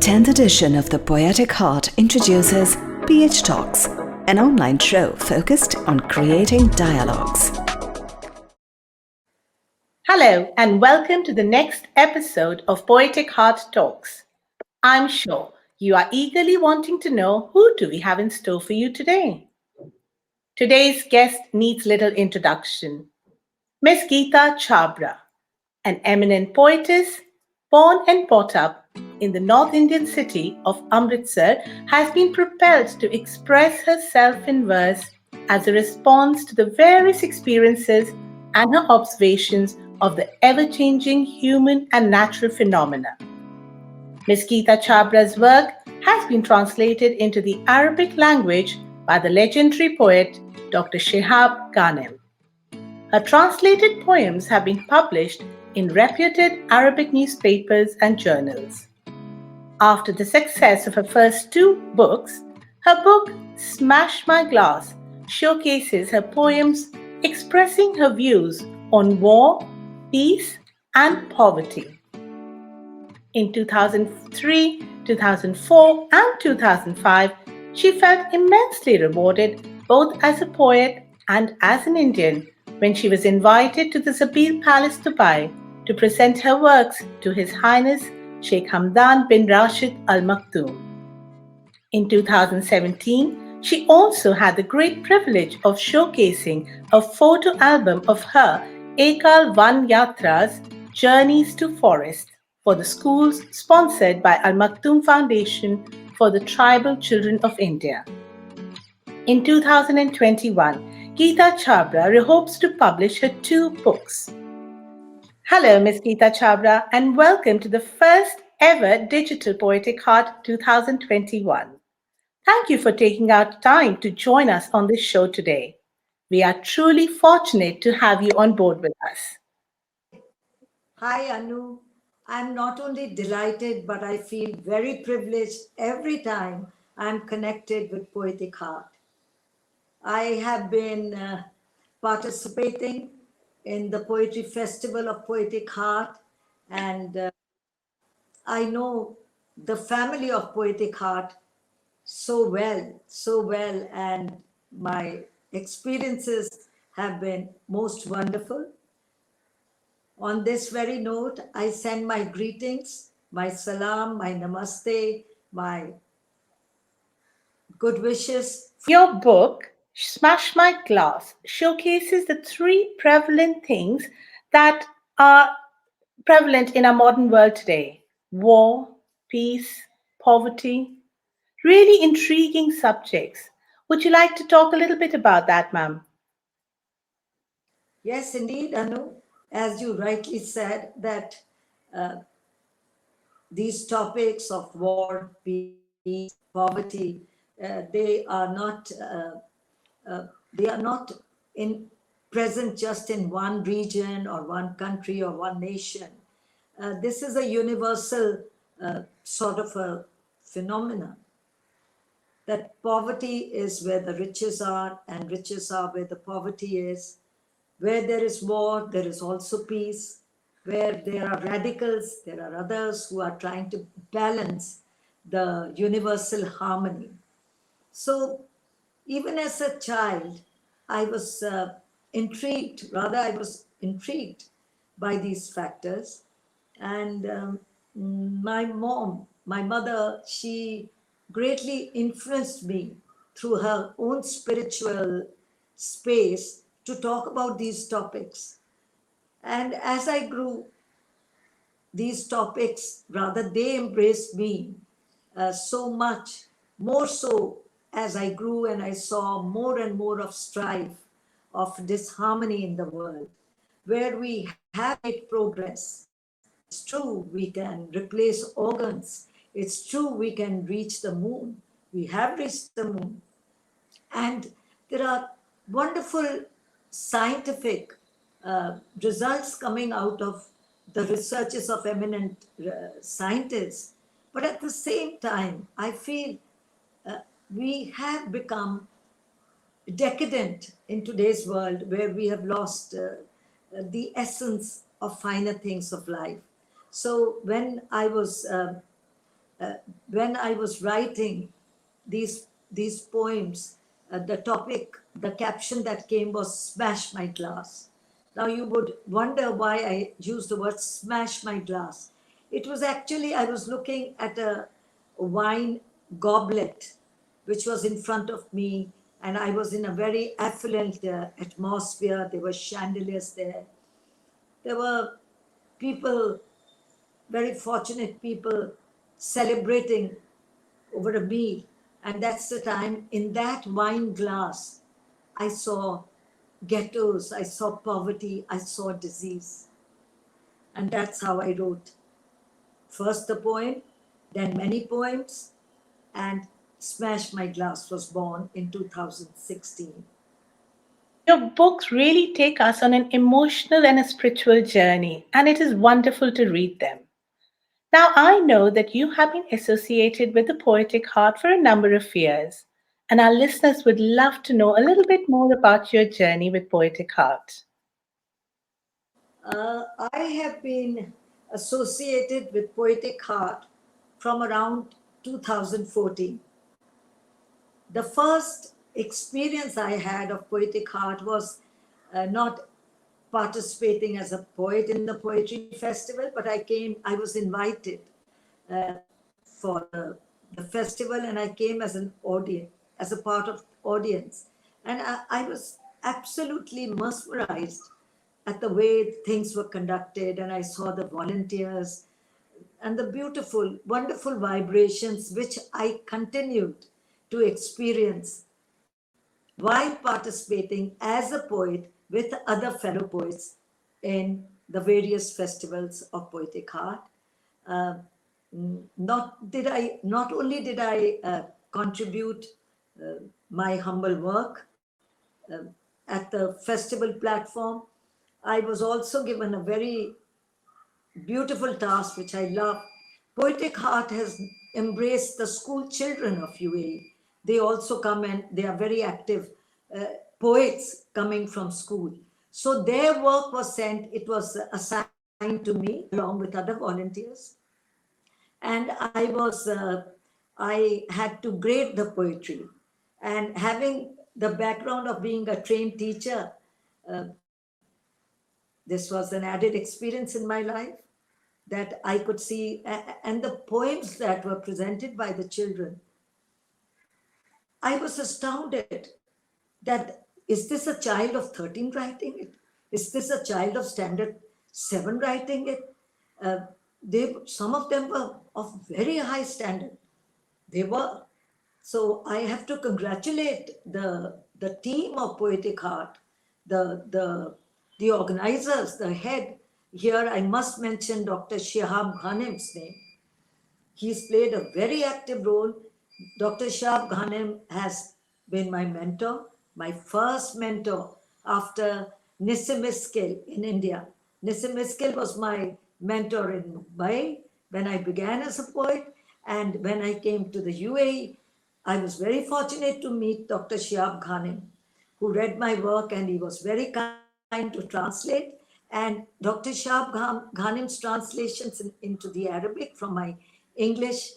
10th edition of the Poetic Heart introduces PH Talks, an online show focused on creating dialogues. Hello and welcome to the next episode of Poetic Heart Talks. I'm sure you are eagerly wanting to know who do we have in store for you today. Today's guest needs little introduction. Miss Geeta Chabbra, an eminent poetess, born and brought up in the North Indian city of Amritsar, has been propelled to express herself in verse as a response to the various experiences and her observations of the ever-changing human and natural phenomena. Ms. Geeta Chabra's work has been translated into the Arabic language by the legendary poet Dr. Shihab Ghanem. Her translated poems have been published in reputed Arabic newspapers and journals. After the success of her first two books, her book Smash My Glass showcases her poems expressing her views on war, peace, and poverty. In 2003, 2004, and 2005, she felt immensely rewarded both as a poet and as an Indian when she was invited to the Zabil Palace, Dubai, to present her works to His Highness Sheikh Hamdan bin Rashid Al Maktoum. In 2017, she also had the great privilege of showcasing a photo album of her Ekal Van Yatras, Journeys to Forest, for the schools sponsored by Al Maktoum Foundation for the Tribal Children of India. In 2021, Geeta Chabbra hopes to publish her two books. Hello, Ms. Geeta Chabbra, and welcome to the first ever Digital Poetic Heart 2021. Thank you for taking out time to join us on this show today. We are truly fortunate to have you on board with us. Hi, Anu. I'm not only delighted, but I feel very privileged every time I'm connected with Poetic Heart. I have been participating in the Poetry Festival of Poetic Heart, and I know the family of Poetic Heart so well, and my experiences have been most wonderful. On this very note, I send my greetings, my salam, my namaste, my good wishes. Your book, Smash My Glass, showcases the three prevalent things that are prevalent in our modern world today: war, peace, poverty. Really intriguing subjects. Would you like to talk a little bit about that, ma'am? Yes, indeed, Anu. As you rightly said, that these topics of war, peace, poverty, they are not in present just in one region or one country or one nation. This is a universal sort of a phenomenon, that poverty is where the riches are and riches are where the poverty is. Where there is war, there is also peace. Where there are radicals, there are others who are trying to balance the universal harmony. So even as a child, I was intrigued by these factors. And my mother, she greatly influenced me through her own spiritual space to talk about these topics. And as I grew, these topics, rather, they embraced me so much, more so as I grew and I saw more and more of strife, of disharmony in the world, where we have made progress. It's true, we can replace organs. It's true, we can reach the moon. We have reached the moon. And there are wonderful scientific results coming out of the researches of eminent scientists. But at the same time, I feel we have become decadent in today's world, where we have lost the essence of finer things of life. So when I was uh, when I was writing these poems, the topic, the caption that came was "Smash My Glass." Now you would wonder why I used the word "smash my glass." It was actually, I was looking at a wine goblet which was in front of me, and I was in a very affluent atmosphere. There were chandeliers there. There were people, very fortunate people, celebrating over a meal. And that's the time, in that wine glass, I saw ghettos, I saw poverty, I saw disease. And that's how I wrote first the poem, then many poems, and Smash My Glass was born in 2016. Your books really take us on an emotional and a spiritual journey, and it is wonderful to read them. Now, I know that you have been associated with the Poetic Heart for a number of years, and our listeners would love to know a little bit more about your journey with Poetic Heart. I have been associated with Poetic Heart from around 2014. The first experience I had of Poetic Heart was not participating as a poet in the poetry festival, but I was invited uh, for the festival, and I came as an audience, as a part of audience, and I was absolutely mesmerized at the way things were conducted, and I saw the volunteers and the beautiful, wonderful vibrations which I continued to experience while participating as a poet with other fellow poets in the various festivals of Poetic Heart. Uh, not only did I contribute my humble work at the festival platform, I was also given a very beautiful task which I love. Poetic Heart has embraced the school children of UAE. They also come and they are very active poets coming from school. So their work was sent, it was assigned to me along with other volunteers. And I had to grade the poetry. And having the background of being a trained teacher, uh, this was an added experience in my life that I could see, and the poems that were presented by the children, I was astounded that is this a child of 13 writing it? Is this a child of standard 7 writing it? Uh, some of them were of very high standard. They were. So I have to congratulate the team of Poetic Heart, the organizers, the head. Here I must mention Dr. Shihab Ghanim's name. He's played a very active role. Dr. Shihab Ghanim has been my mentor, my first mentor after Nissim Iskil in India. Nissim Iskil was my mentor in Mumbai when I began as a poet. And when I came to the UAE, I was very fortunate to meet Dr. Shihab Ghanim, who read my work, and he was very kind to translate. And Dr. Shahab Ghanim's translations into the Arabic from my English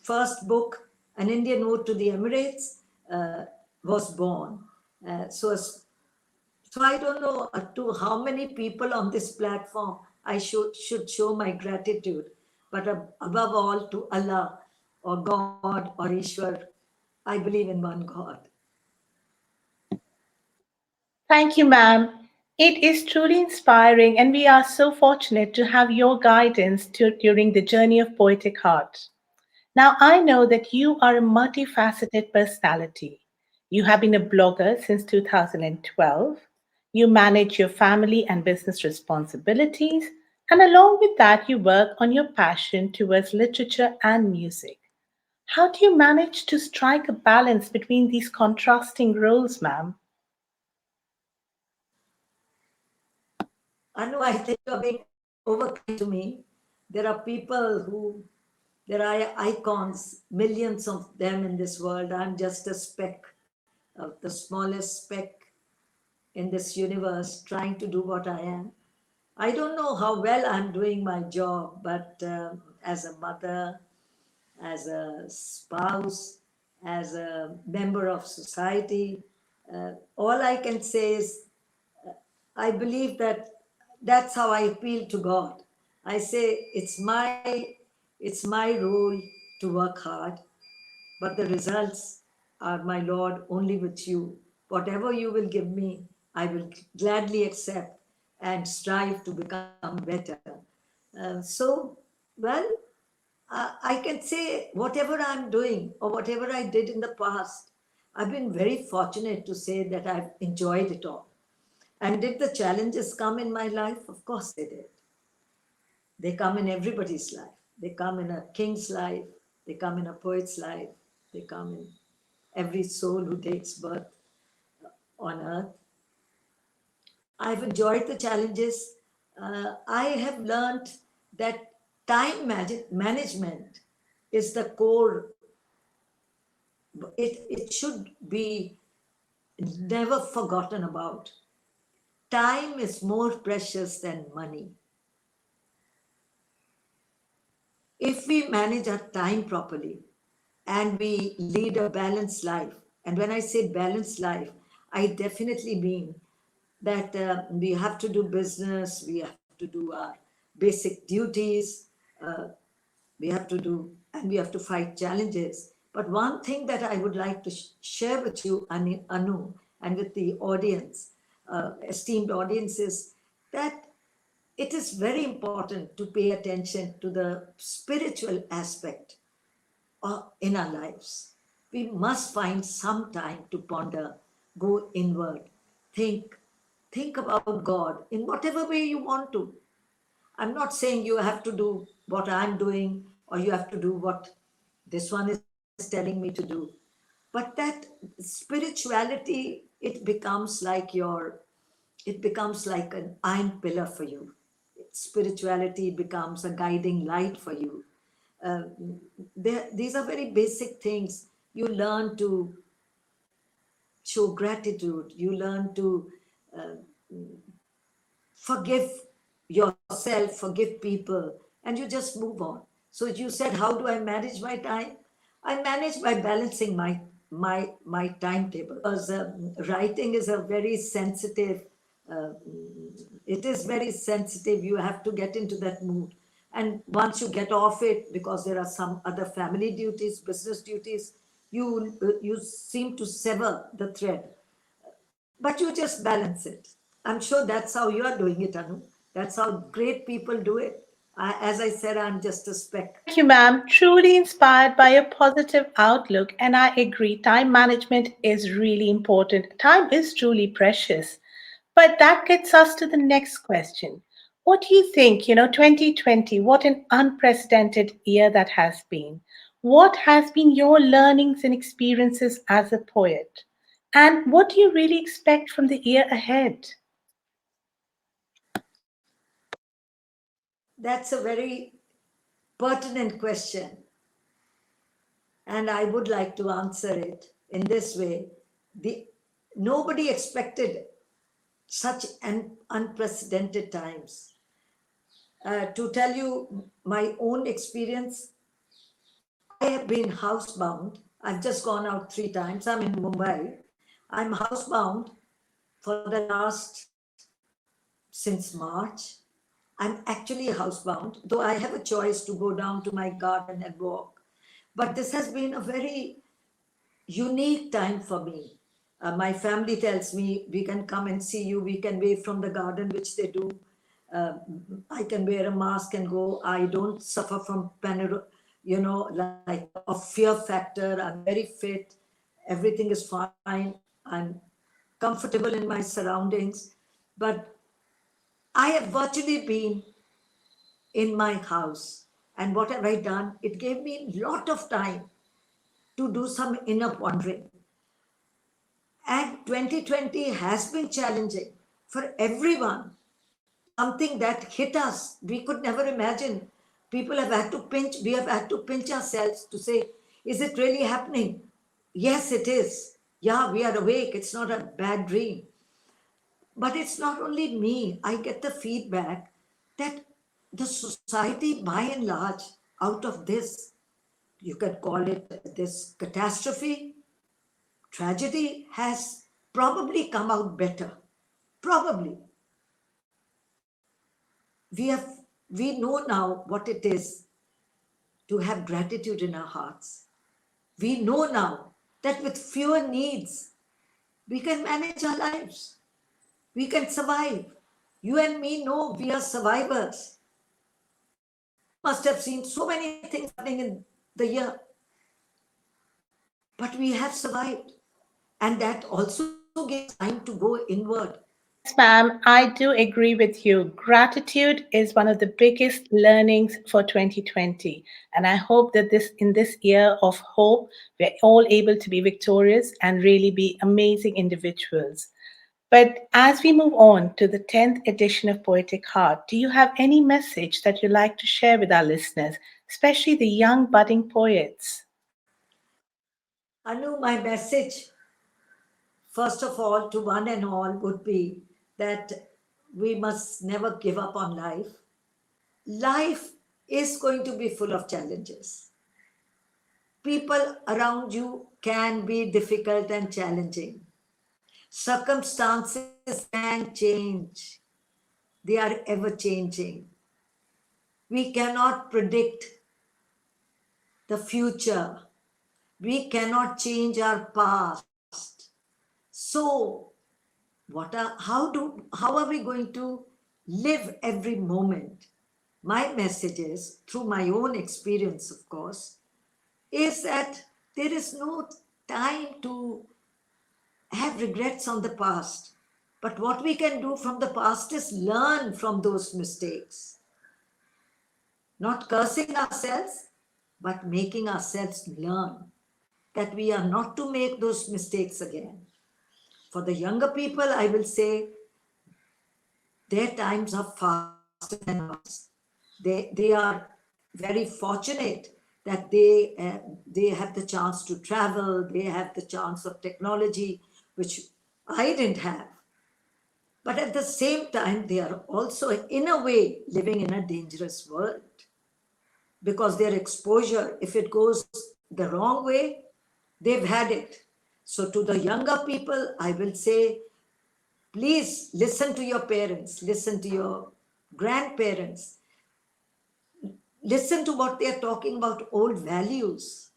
first book, An Indian Ode to the Emirates, was born. So I don't know to how many people on this platform I should show my gratitude, but above all to Allah or God or Ishwar. I believe in one God. Thank you, ma'am. It is truly inspiring, and we are so fortunate to have your guidance during the journey of Poetic Heart. Now, I know that you are a multifaceted personality. You have been a blogger since 2012. You manage your family and business responsibilities. And along with that, you work on your passion towards literature and music. How do you manage to strike a balance between these contrasting roles, ma'am? Anu, I think you're being overkind to me. There are people who, there are icons, millions of them in this world. I'm just a speck, the smallest speck in this universe, trying to do what I am. I don't know how well I'm doing my job, but as a mother, as a spouse, as a member of society, all I can say is I believe that that's how I appeal to God. I say it's my role to work hard, but the results are, my Lord, only with you. Whatever you will give me, I will gladly accept and strive to become better. So, well, I can say whatever I'm doing or whatever I did in the past, I've been very fortunate to say that I've enjoyed it all. And did the challenges come in my life? Of course they did. They come in everybody's life. They come in a king's life. They come in a poet's life. They come in every soul who takes birth on earth. I've enjoyed the challenges. I have learned that management is the core. It should be never forgotten about. Time is more precious than money. If we manage our time properly and we lead a balanced life, and when I say balanced life, I definitely mean that we have to do business, we have to do our basic duties, uh, we have to do, and we have to fight challenges. But one thing that I would like to share with you, Anu, and with the audience, esteemed audience, is that it is very important to pay attention to the spiritual aspect in our lives. We must find some time to ponder, go inward, think, think about God in whatever way you want to. I'm not saying you have to do what I'm doing or you have to do what this one is telling me to do. But that spirituality, it becomes like an iron pillar for you. Spirituality becomes a guiding light for you. Uh, these are very basic things. You learn to show gratitude. You learn to uh, forgive yourself, forgive people, and you just move on. So you said, how do I manage my time? I manage by balancing my timetable, because writing is a very sensitive. Uh, it is very sensitive. You have to get into that mood, and once you get off it, because there are some other family duties, business duties, you seem to sever the thread, but you just balance it. I'm sure that's how you are doing it, Anu. That's how great people do it. As I said, I'm just a speck. Thank you, ma'am. Truly inspired by a positive outlook. And I agree, time management is really important. Time is truly precious. But that gets us to the next question. What do you think? 2020, what an unprecedented year that has been. What has been your learnings and experiences as a poet? And what do you really expect from the year ahead? That's a very pertinent question. And I would like to answer it in this way. The, Nobody expected such an unprecedented times. To tell you my own experience, I have been housebound. I've just gone out 3 times. I'm in Mumbai. I'm housebound for the last, since March. I'm actually housebound, though I have a choice to go down to my garden and walk. But this has been a very unique time for me. My family tells me, we can come and see you, we can wave from the garden, which they do. Uh, I can wear a mask and go. I don't suffer from like of fear factor. I'm very fit. Everything is fine. I'm comfortable in my surroundings. But I have virtually been in my house. And what have I done? It gave me a lot of time to do some inner pondering. And 2020 has been challenging for everyone. Something that hit us, we could never imagine. We have had to pinch ourselves to say, is it really happening? Yes, it is. Yeah, we are awake. It's not a bad dream. But it's not only me. I get the feedback that the society, by and large, out of this, you can call it this catastrophe, tragedy, has probably come out better. Probably. We have we know now what it is to have gratitude in our hearts. We know now that with fewer needs, we can manage our lives. We can survive. You and me know we are survivors. Must have seen so many things happening in the year, but we have survived. And that also gives time to go inward. Yes, ma'am, I do agree with you. Gratitude is one of the biggest learnings for 2020. And I hope that in this year of hope, we're all able to be victorious and really be amazing individuals. But as we move on to the 10th edition of Poetic Heart, do you have any message that you'd like to share with our listeners, especially the young budding poets? Anu, my message, first of all, to one and all, would be that we must never give up on life. Life is going to be full of challenges. People around you can be difficult and challenging. Circumstances can change, they are ever changing. We cannot predict the future, we cannot change our past. So, how are we going to live every moment? My message is, through my own experience, of course, is that there is no time to have regrets on the past. But what we can do from the past is learn from those mistakes. Not cursing ourselves, but making ourselves learn that we are not to make those mistakes again. For the younger people, I will say their times are faster than ours. They are very fortunate that they have the chance to travel, they have the chance of technology, which I didn't have. But at the same time, they are also, in a way, living in a dangerous world because their exposure, if it goes the wrong way, they've had it. So, to the younger people, I will say, please listen to your parents, listen to your grandparents, listen to what they are talking about, old values.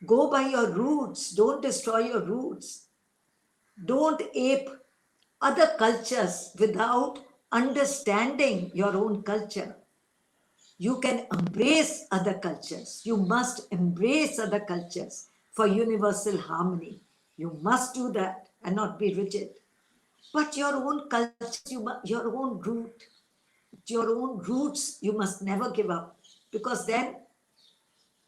Go by your roots, don't destroy your roots. Don't ape other cultures without understanding your own culture. You can embrace other cultures. You must embrace other cultures for universal harmony. You must do that and not be rigid. But your own culture, your own roots, you must never give up. Because then,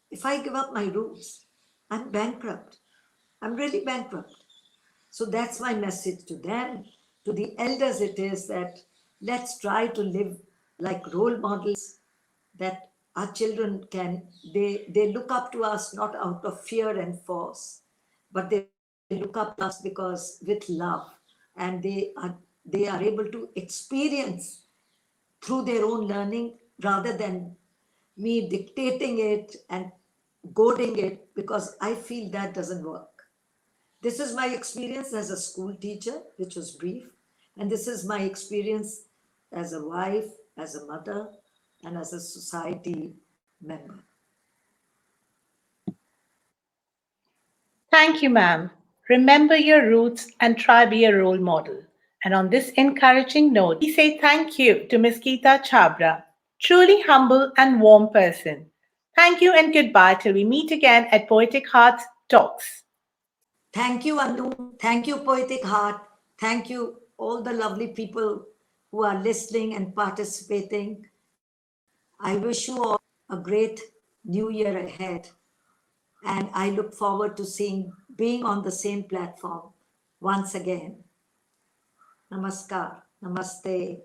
if I give up my roots, I'm bankrupt. I'm really bankrupt. So that's my message to them. To the elders, it is that let's try to live like role models that our children they look up to us not out of fear and force, but they look up to us because with love, and they are able to experience through their own learning rather than me dictating it and goading it, because I feel that doesn't work. This is my experience as a school teacher, which was brief, and this is my experience as a wife, as a mother, and as a society member. Thank you, ma'am. Remember your roots and try be a role model. And on this encouraging note, we say thank you to Ms. Geeta Chabra, truly humble and warm person. Thank you and goodbye till we meet again at Poetic Heart Talks. Thank you, Anu. Thank you, Poetic Heart. Thank you, all the lovely people who are listening and participating. I wish you all a great new year ahead. And I look forward to being on the same platform once again. Namaskar. Namaste.